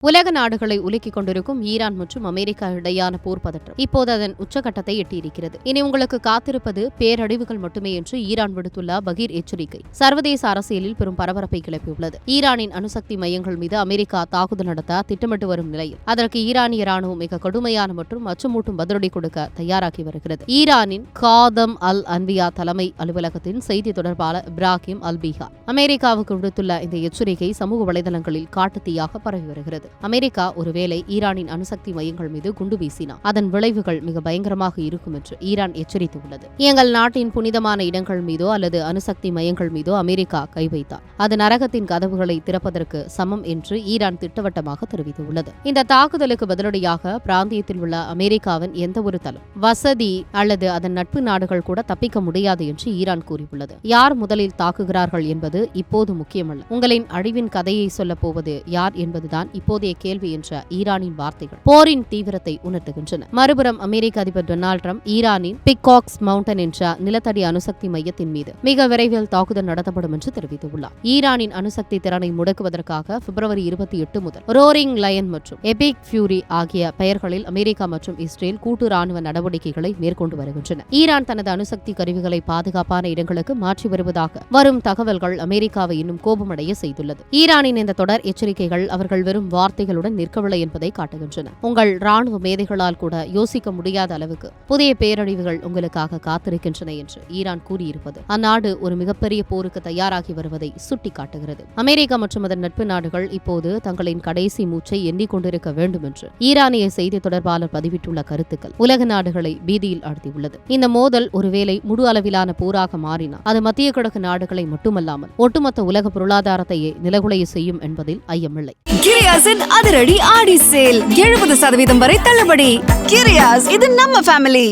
உலக நாடுகளை உலுக்கிக் கொண்டிருக்கும் ஈரான் மற்றும் அமெரிக்கா இடையான போர் பதற்றம் இப்போது அதன் உச்சகட்டத்தை எட்டியிருக்கிறது. இனி உங்களுக்கு காத்திருப்பது பேரழிவுகள் மட்டுமே என்று ஈரான் விடுத்துள்ள பகீர் எச்சரிக்கை சர்வதேச அரசியலில் பெரும் பரபரப்பை கிளப்பியுள்ளது. ஈரானின் அணுசக்தி மையங்கள் மீது அமெரிக்கா தாக்குதல் நடத்த திட்டமிட்டு வரும் நிலையில் அதற்கு ஈரானிய ராணுவம் மிக கடுமையான மற்றும் அச்சமூட்டும் பதிலடி கொடுக்க தயாராகி வருகிறது. ஈரானின் காதம் அல் அன்பியா தலைமை அலுவலகத்தின் செய்தி தொடர்பாளர் இப்ராஹிம் அல்பிஹா அமெரிக்காவுக்கு விடுத்துள்ள இந்த எச்சரிக்கை சமூக வலைதளங்களில் காட்டுத்தீயாக பரவி வருகிறது. அமெரிக்கா ஒருவேளை ஈரானின் அணுசக்தி மையங்கள் மீது குண்டு வீசினால் அதன் விளைவுகள் மிக பயங்கரமாக இருக்கும் என்று ஈரான் எச்சரித்துள்ளது. எங்கள் நாட்டின் புனிதமான இடங்கள் மீதோ அல்லது அணுசக்தி மையங்கள் மீதோ அமெரிக்கா கை வைத்தால் அது நரகத்தின் கதவுகளை திறப்பதற்கு சமம் என்று ஈரான் திட்டவட்டமாக தெரிவித்துள்ளது. இந்த தாக்குதலுக்கு பதிலடியாக பிராந்தியத்தில் உள்ள அமெரிக்காவின் எந்த ஒரு தளம் வசதி அல்லது அதன் நட்பு நாடுகள் கூட தப்பிக்க முடியாது என்று ஈரான் கூறியுள்ளது. யார் முதலில் தாக்குகிறார்கள் என்பது இப்போது முக்கியமல்ல, உங்களின் அழிவின் கதையை சொல்லப் போவது யார் என்பதுதான் இப்போதைய கேள்வி என்ற ஈரானின் வார்த்தைகள் போரின் தீவிரத்தை உணர்த்துகின்றன. மறுபுறம் அமெரிக்க அதிபர் டொனால்ட் ட்ரம்ப் ஈரானின் பிக்காக்ஸ் மவுண்டன் என்ற நிலத்தடி அணுசக்தி மையத்தின் மீது மிக விரைவில் தாக்குதல் நடத்தப்படும் என்று தெரிவித்துள்ளார். ஈரானின் அணுசக்தி திறனை முடக்குவதற்காக பிப்ரவரி 28 முதல் ரோரிங் லயன் மற்றும் எபிக் ஃபியூரி ஆகிய பெயர்களில் அமெரிக்கா மற்றும் இஸ்ரேல் கூட்டு ராணுவ நடவடிக்கைகளை மேற்கொண்டு வருகின்றன. ஈரான் தனது அணுசக்தி கருவிகளை பாதுகாப்பான இடங்களுக்கு மாற்றி வருவதாக வரும் தகவல்கள் அமெரிக்காவை இன்னும் கோபமடைய செய்துள்ளது. ஈரானின் இந்த தொடர் எச்சரிக்கைகள் அவர்கள் வெறும் வார்த்தைகளுடன் நிற்கவில்லை என்பதை காட்டுகின்றன. உங்கள் ராணுவ மேதைகளால் கூட யோசிக்க முடியாத அளவுக்கு புதிய பேரழிவுகள் உங்களுக்காக காத்திருக்கின்றன என்று ஈரான் கூறியிருப்பது அந்நாடு ஒரு மிகப்பெரிய போருக்கு தயாராகி வருவதை சுட்டிக்காட்டுகிறது. அமெரிக்கா மற்றும் அதன் நட்பு நாடுகள் இப்போது தங்களின் கடைசி மூச்சை எண்ணிக்கொண்டிருக்க வேண்டும் என்று ஈரானிய செய்தி தொடர்பாளர் பதிவிட்டுள்ள கருத்துக்கள் உலக நாடுகளை பீதியில் ஆழ்த்தியுள்ளது. இந்த மோதல் ஒருவேளை முழு அளவிலான போராக மாறினால் அது மத்திய கிழக்கு நாடுகளை மட்டுமல்லாமல் ஒட்டுமொத்த உலக பொருளாதாரத்தையே நிலகுலைய செய்யும் என்பதில் ஐயமில்லை. கிரியாஸின் அதிரடி ஆடி சேல் 70% வரை தள்ளுபடி. கிரியாஸ், இது நம்ம ஃபேமிலி.